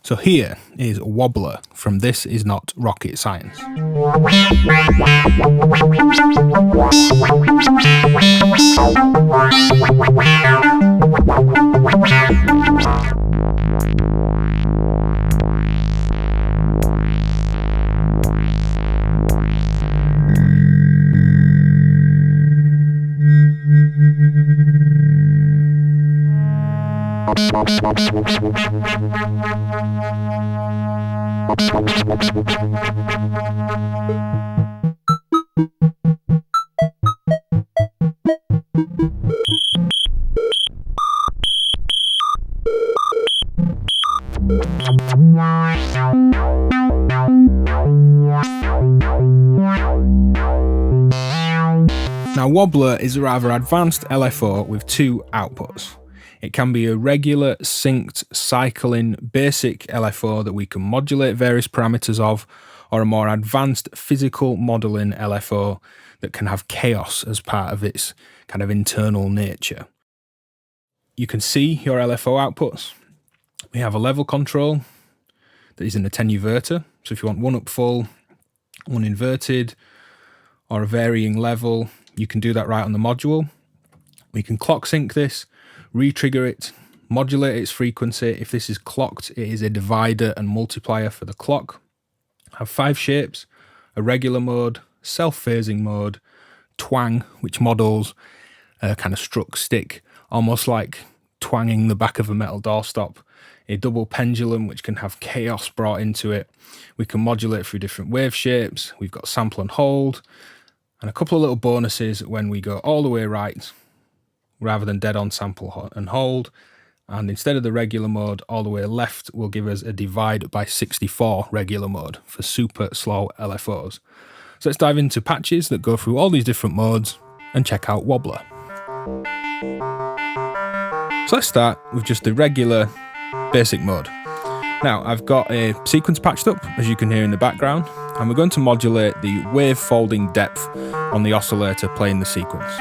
So here is Wobbler from This Is Not Rocket Science. Now, Wobbler is a rather advanced LFO with two outputs. It can be a regular, synced, cycling, basic LFO that we can modulate various parameters of, or a more advanced physical modelling LFO that can have chaos as part of its kind of internal nature. You can see your LFO outputs. We have a level control that is an attenuverter. So if you want one up full, one inverted, or a varying level, you can do that right on the module. We can clock sync this, re-trigger it, modulate its frequency. If this is clocked, it is a divider and multiplier for the clock. Have 5 shapes: a regular mode, self-phasing mode, twang, which models a kind of struck stick, almost like twanging the back of a metal doorstop, a double pendulum, which can have chaos brought into it. We can modulate through different wave shapes. We've got sample and hold, and a couple of little bonuses when we go all the way right, rather than dead on sample and hold. And instead of the regular mode, all the way left will give us a divide by 64 regular mode for super slow LFOs. So let's dive into patches that go through all these different modes and check out Wobbler. So let's start with just the regular basic mode. Now I've got a sequence patched up, as you can hear in the background, and we're going to modulate the wave folding depth on the oscillator playing the sequence.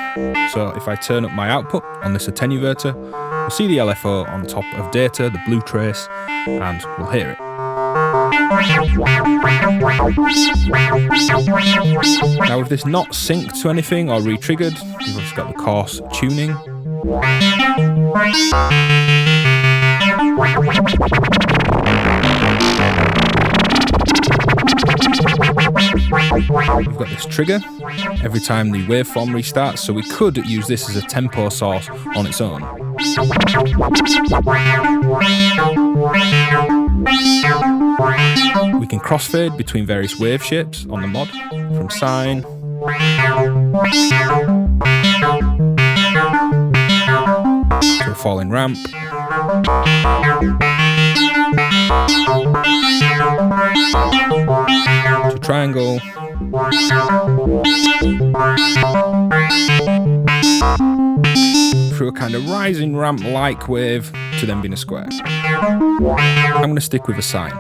So if I turn up my output on this attenuverter, we'll see the LFO on top of data, the blue trace, and we'll hear it. Now with this not synced to anything or re-triggered, you've just got the coarse tuning. We've got this trigger every time the waveform restarts, so we could use this as a tempo source on its own. We can crossfade between various wave shapes on the mod, from sine to a falling ramp, to triangle, through a kind of rising ramp-like wave to then being a square. I'm going to stick with a sine.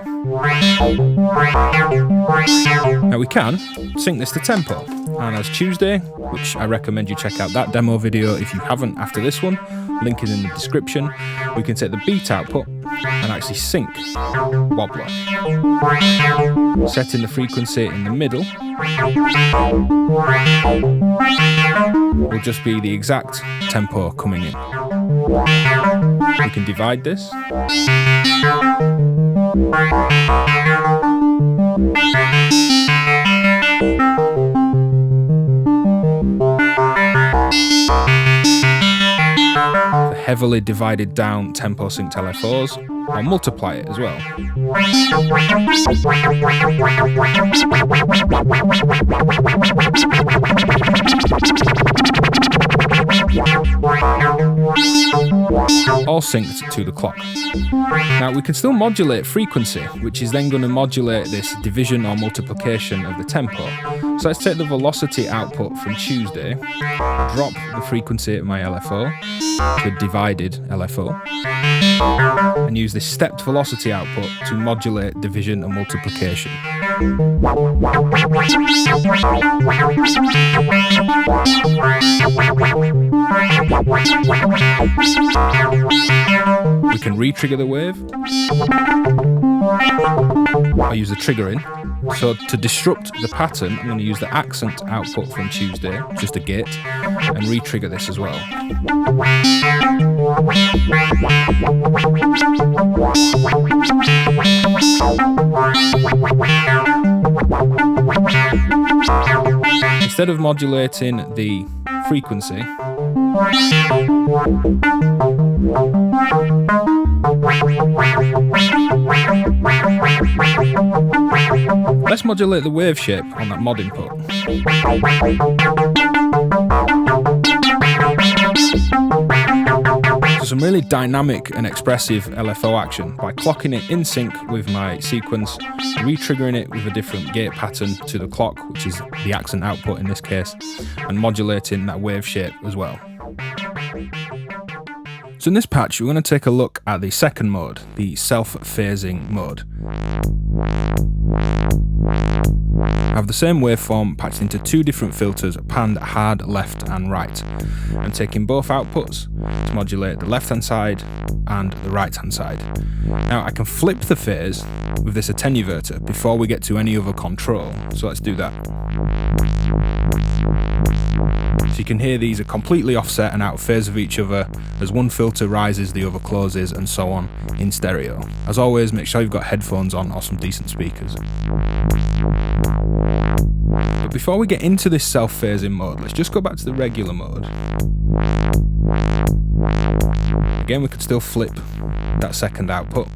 Now we can sync this to tempo, and as Tuesday, which I recommend you check out that demo video if you haven't after this one, link is in the description, we can take the beat output and actually sync Wobbler. Setting the frequency in the middle will just be the exact tempo coming in. We can divide this. For heavily divided down tempo synced LFOs, I'll multiply it as well. All synced to the clock. Now we can still modulate frequency, which is then going to modulate this division or multiplication of the tempo. So let's take the velocity output from Tuesday, drop the frequency of my LFO to a divided LFO, and use this stepped velocity output to modulate division and multiplication. We can re-trigger the wave. I use the triggering. So to disrupt the pattern, I'm going to use the accent output from Tuesday, just a gate, and re-trigger this as well. Instead of modulating the frequency, let's modulate the wave shape on that mod input. So some really dynamic and expressive LFO action by clocking it in sync with my sequence, re-triggering it with a different gate pattern to the clock, which is the accent output in this case, and modulating that wave shape as well. So in this patch, we're going to take a look at the second mode, the self-phasing mode. I have the same waveform patched into two different filters, panned hard left and right. I'm taking both outputs to modulate the left hand side and the right hand side. Now I can flip the phase with this attenuverter before we get to any other control, so let's do that. So you can hear these are completely offset and out of phase of each other. As one filter rises, the other closes, and so on in stereo. As always, make sure you've got headphones on or some decent speakers. But before we get into this self-phasing mode, let's just go back to the regular mode. Again, we could still flip that second output.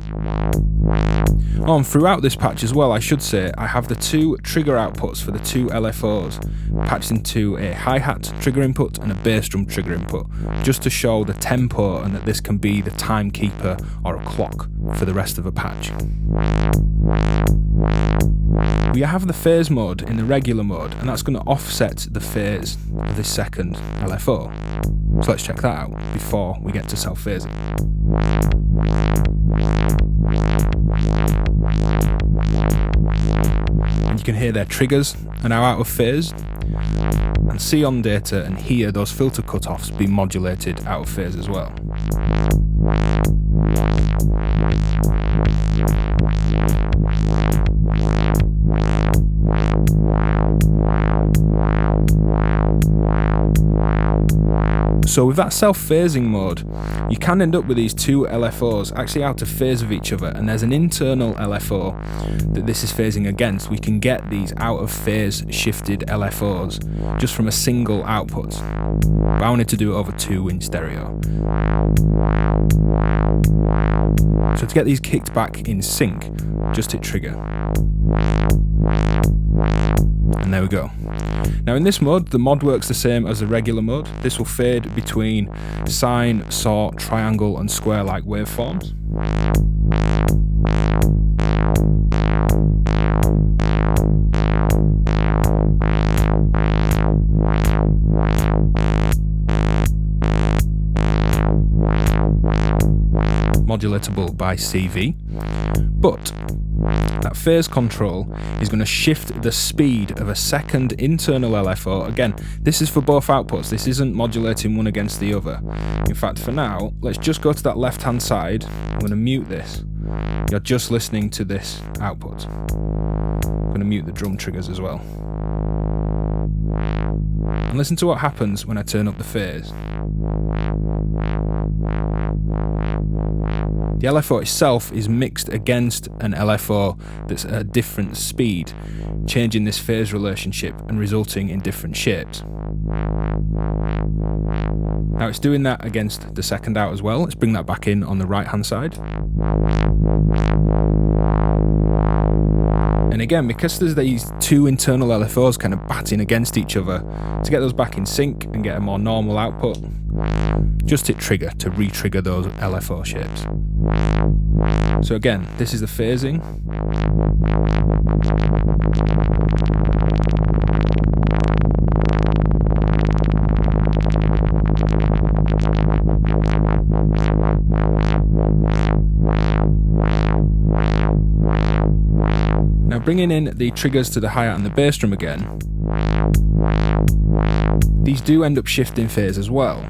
Oh, and throughout this patch as well, I should say, I have the two trigger outputs for the two LFOs patched into a hi-hat trigger input and a bass drum trigger input, just to show the tempo and that this can be the timekeeper or a clock for the rest of a patch. We have the phase mode in the regular mode, and that's going to offset the phase of this second LFO. So let's check that out before we get to self-phasing. And you can hear their triggers are now out of phase, and see on data and hear those filter cutoffs being modulated out of phase as well. So with that self-phasing mode, you can end up with these two LFOs actually out of phase of each other, and there's an internal LFO that this is phasing against. We can get these out of phase shifted LFOs just from a single output. But I wanted to do it over two in stereo. So to get these kicked back in sync, just hit trigger. And there we go. Now in this mode, the mod works the same as the regular mode. This will fade between sine, saw, triangle and square-like waveforms. Modulatable by CV, but that phase control is going to shift the speed of a second internal LFO. Again, this is for both outputs. This isn't modulating one against the other. In fact, for now, let's just go to that left-hand side. I'm going to mute this. You're just listening to this output. I'm going to mute the drum triggers as well. And listen to what happens when I turn up the phase. The LFO itself is mixed against an LFO that's at a different speed, changing this phase relationship and resulting in different shapes. Now it's doing that against the second out as well. Let's bring that back in on the right hand side. And again, because there's these two internal LFOs kind of batting against each other, to get those back in sync and get a more normal output, just hit trigger to re-trigger those LFO shapes. So again, this is the phasing. Now bringing in the triggers to the hi-hat and the bass drum again, these do end up shifting phase as well.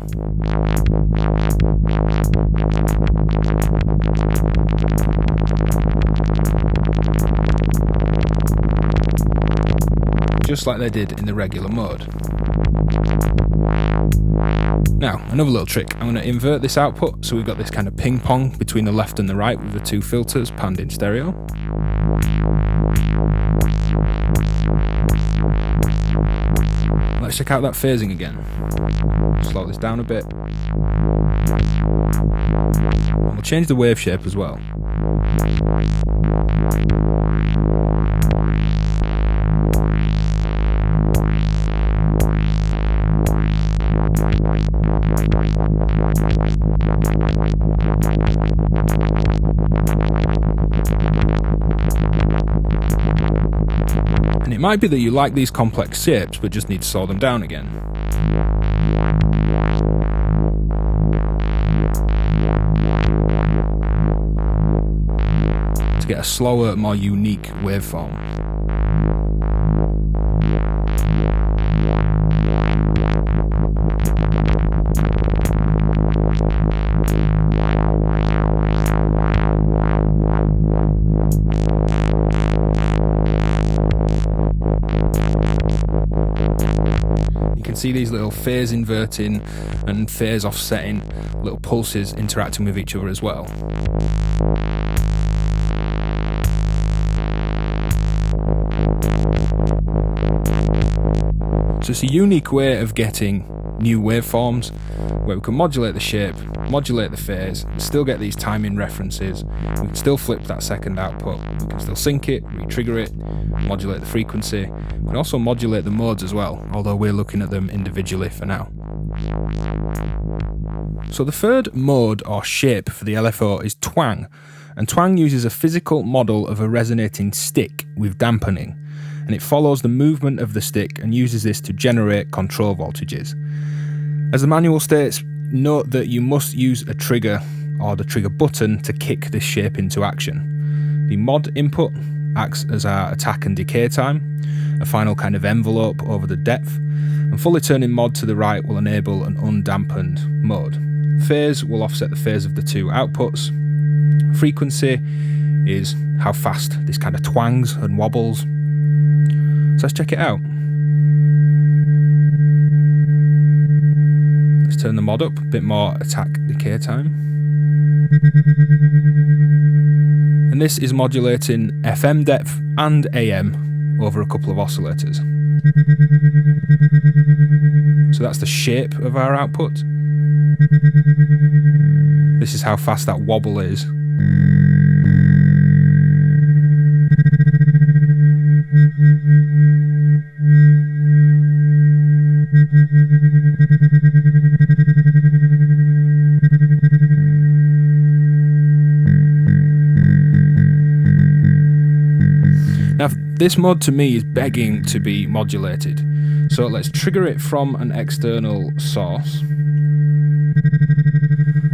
just like they did in the regular mode. Now, another little trick. I'm going to invert this output so we've got this kind of ping pong between the left and the right with the two filters panned in stereo. Let's check out that phasing again. Slow this down a bit. And we'll change the wave shape as well. And it might be that you like these complex shapes but just need to slow them down again. To get a slower, more unique waveform. You can see these little phase inverting and phase offsetting little pulses interacting with each other as well. So it's a unique way of getting new waveforms where we can modulate the shape, modulate the phase, still get these timing references, we can still flip that second output, we can still sync it, re-trigger it, modulate the frequency, we can also modulate the modes as well, although we're looking at them individually for now. So the third mode or shape for the LFO is twang, and twang uses a physical model of a resonating stick with dampening, and it follows the movement of the stick and uses this to generate control voltages. As the manual states, note that you must use a trigger or the trigger button to kick this shape into action. The mod input acts as our attack and decay time, a final kind of envelope over the depth, and fully turning mod to the right will enable an undampened mode. Phase will offset the phase of the two outputs. Frequency is how fast this kind of twangs and wobbles. So let's check it out. Let's turn the mod up, a bit more attack decay time. And this is modulating FM depth and AM over a couple of oscillators. So that's the shape of our output. This is how fast that wobble is. Now, this mod to me is begging to be modulated. So let's trigger it from an external source.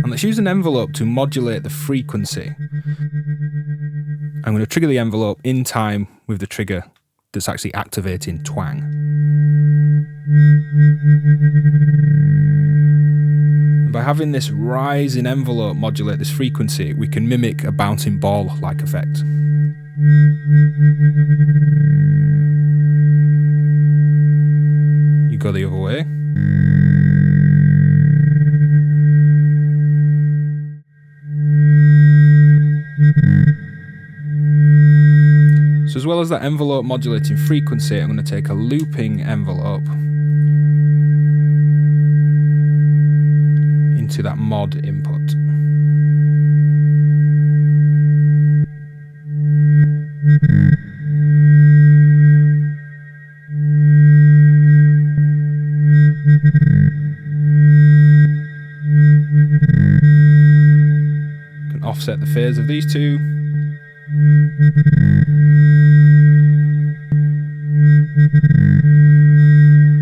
And let's use an envelope to modulate the frequency. I'm going to trigger the envelope in time with the trigger that's actually activating twang. And by having this rise in envelope modulate this frequency, we can mimic a bouncing ball-like effect. You go the other way. So as well as that envelope modulating frequency, I'm going to take a looping envelope into that mod input. Can offset the phase of these two.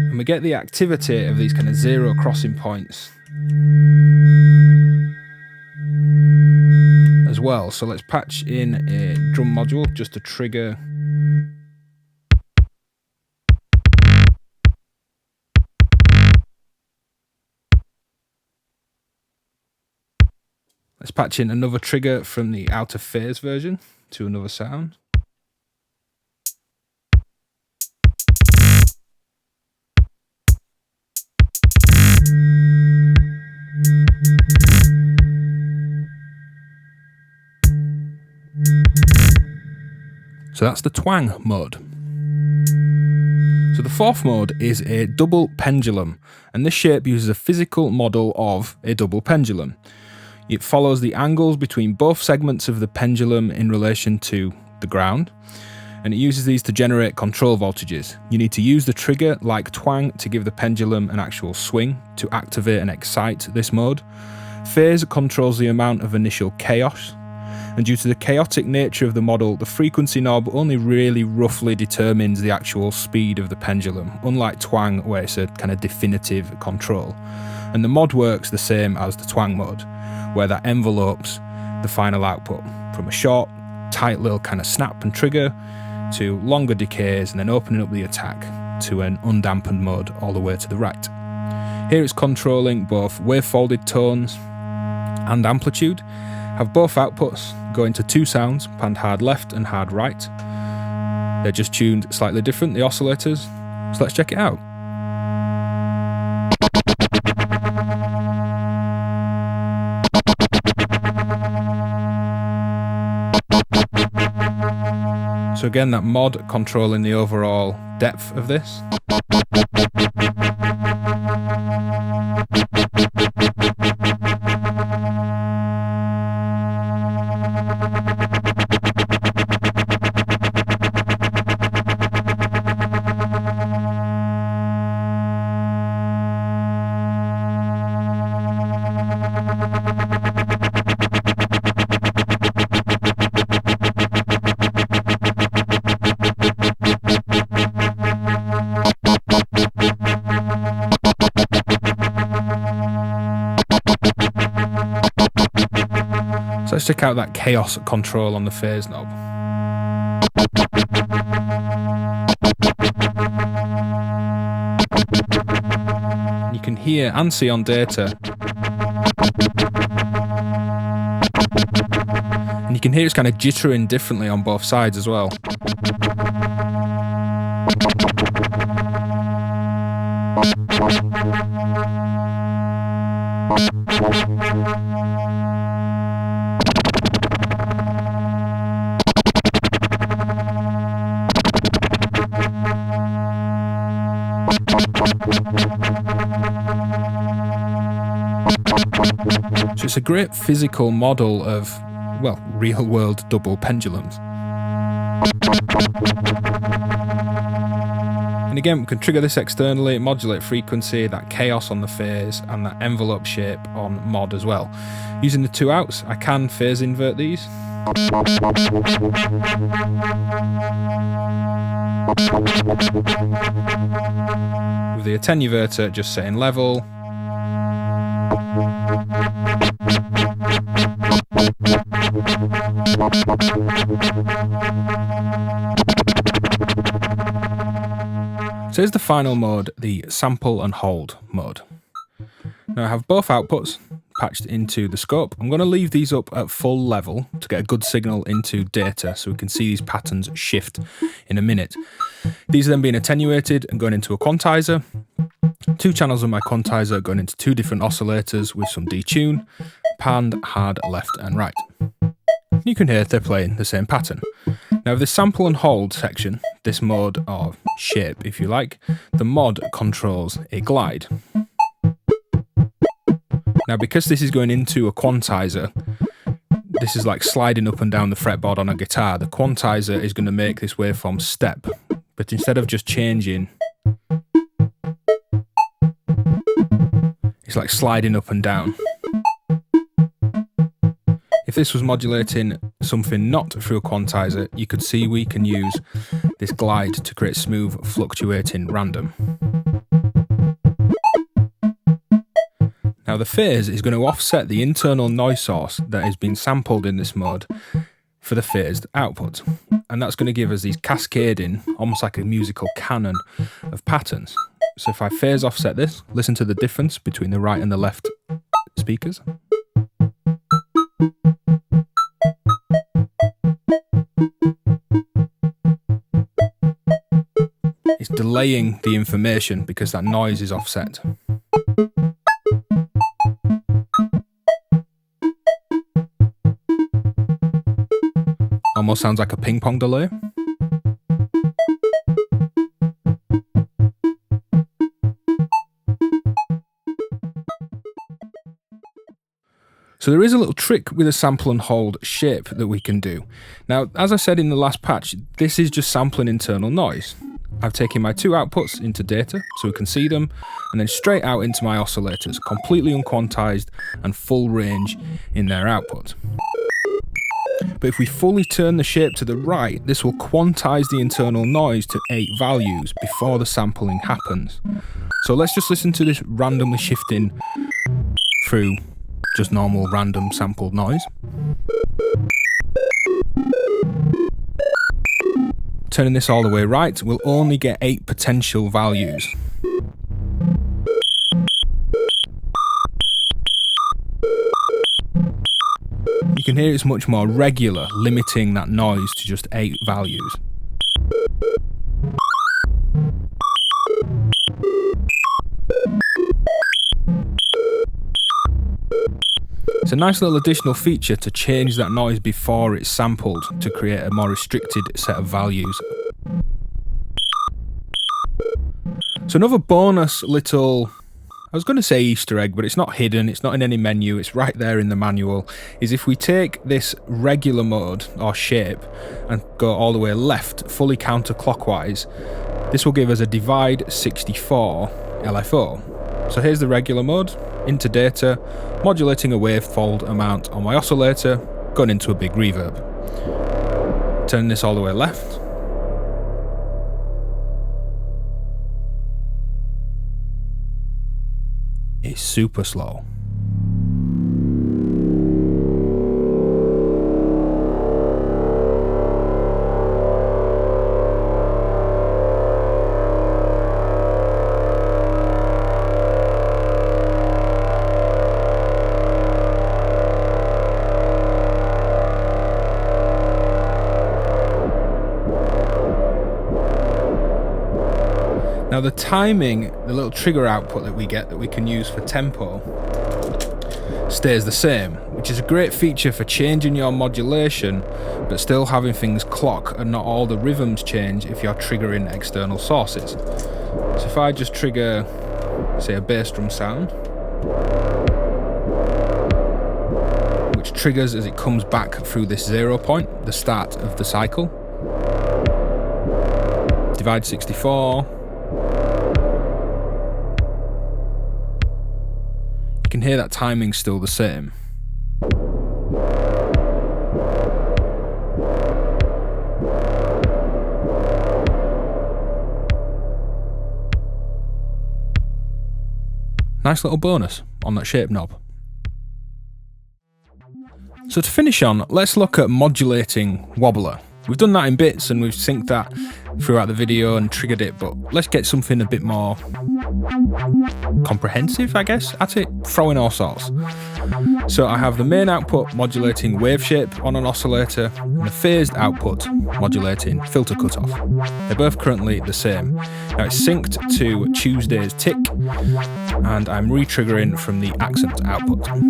And we get the activity of these kind of zero crossing points as well. So let's patch in a drum module just to trigger . Let's patch in another trigger from the out of phase version to another sound. So that's the twang mode. So the fourth mode is a double pendulum, and this shape uses a physical model of a double pendulum. It follows the angles between both segments of the pendulum in relation to the ground, and it uses these to generate control voltages. You need to use the trigger like twang to give the pendulum an actual swing to activate and excite this mode. Phase controls the amount of initial chaos, and due to the chaotic nature of the model, the frequency knob only really roughly determines the actual speed of the pendulum, unlike twang where it's a kind of definitive control. And the mod works the same as the twang mode, where that envelopes the final output from a short, tight little kind of snap and trigger to longer decays, and then opening up the attack to an undampened mode all the way to the right. Here it's controlling both wave-folded tones and amplitude, have both outputs going to two sounds, panned hard left and hard right. They're just tuned slightly different, the oscillators, so let's check it out. So again, that mod controlling the overall depth of this. So let's check out that chaos control on the phase knob. You can hear and see on data. And you can hear it's kind of jittering differently on both sides as well. So it's a great physical model of, well, real-world double pendulums. And again, we can trigger this externally, modulate frequency, that chaos on the phase, and that envelope shape on mod as well. Using the two outs, I can phase invert these. With the attenuator just setting level. So here's the final mode, the sample and hold mode. Now I have both outputs patched into the scope. I'm going to leave these up at full level to get a good signal into data so we can see these patterns shift in a minute. These are then being attenuated and going into a quantizer. Two channels of my quantizer going into two different oscillators with some detune, panned, hard, left and right. You can hear they're playing the same pattern. Now with the sample and hold section, this mode, or shape if you like, the mod controls a glide. Now because this is going into a quantizer, this is like sliding up and down the fretboard on a guitar. The quantizer is going to make this waveform step, but instead of just changing, it's like sliding up and down. If this was modulating something not through a quantizer, you could see we can use this glide to create smooth, fluctuating random. Now the phase is going to offset the internal noise source that has been sampled in this mode for the phased output. And that's going to give us these cascading, almost like a musical canon of patterns. So if I phase offset this, listen to the difference between the right and the left speakers. It's delaying the information because that noise is offset. Almost sounds like a ping pong delay. So there is a little trick with a sample and hold shape that we can do. Now, as I said in the last patch, this is just sampling internal noise. I've taken my two outputs into data so we can see them, and then straight out into my oscillators, completely unquantized and full range in their output. But if we fully turn the shape to the right, this will quantize the internal noise to 8 values before the sampling happens. So let's just listen to this randomly shifting through just normal random sampled noise. Turning this all the way right, we'll only get 8 potential values. You can hear it's much more regular, limiting that noise to just 8 values. It's a nice little additional feature to change that noise before it's sampled to create a more restricted set of values. So another bonus little, I was going to say Easter egg, but it's not hidden, it's not in any menu, it's right there in the manual, is if we take this regular mode or shape and go all the way left, fully counterclockwise, this will give us a divide 64 LFO. So here's the regular mode, into data, modulating a wavefold amount on my oscillator, going into a big reverb. Turn this all the way left. It's super slow. Now the timing, the little trigger output that we get that we can use for tempo, stays the same, which is a great feature for changing your modulation but still having things clock and not all the rhythms change if you're triggering external sources. So if I just trigger, say, a bass drum sound, which triggers as it comes back through this 0 point, the start of the cycle, divide 64, you can hear that timing's still the same. Nice little bonus on that shape knob. So to finish on, let's look at modulating Wobbler. We've done that in bits and we've synced that throughout the video and triggered it, but let's get something a bit more comprehensive, I guess, at it, throwing all sorts. So I have the main output modulating wave shape on an oscillator and the phased output modulating filter cutoff. They're both currently the same. Now it's synced to Tuesday's tick and I'm re-triggering from the accent output. I'm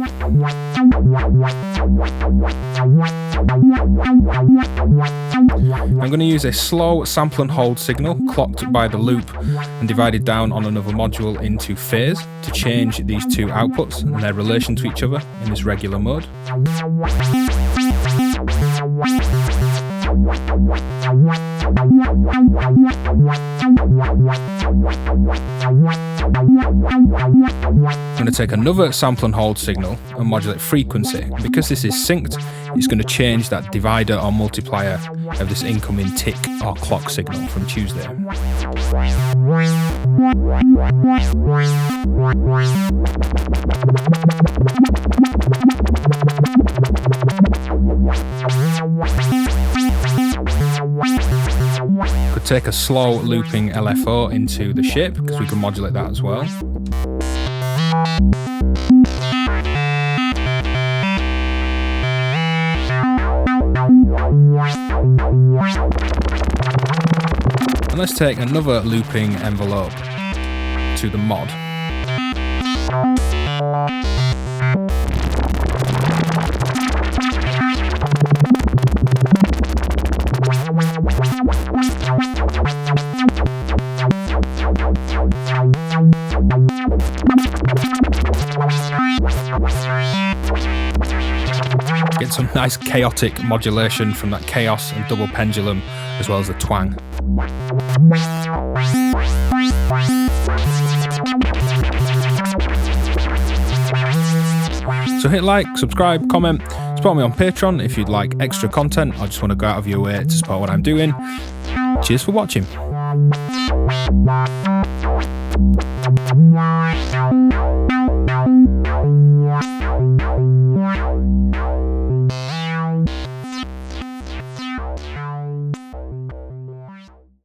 going to use a slow sample and hold signal clocked by the loop and divided down on another module into phase to change these two outputs and their relation to each other in this regular mode. I'm going to take another sample and hold signal and modulate frequency. Because this is synced, it's going to change that divider or multiplier of this incoming tick or clock signal from Tuesday. Could take a slow looping LFO into the shape because we can modulate that as well. And let's take another looping envelope to the mod. Get some nice chaotic modulation from that chaos and double pendulum, as well as the twang. So hit like, subscribe, comment, support me on Patreon if you'd like extra content or just want to go out of your way to support what I'm doing. Cheers for watching.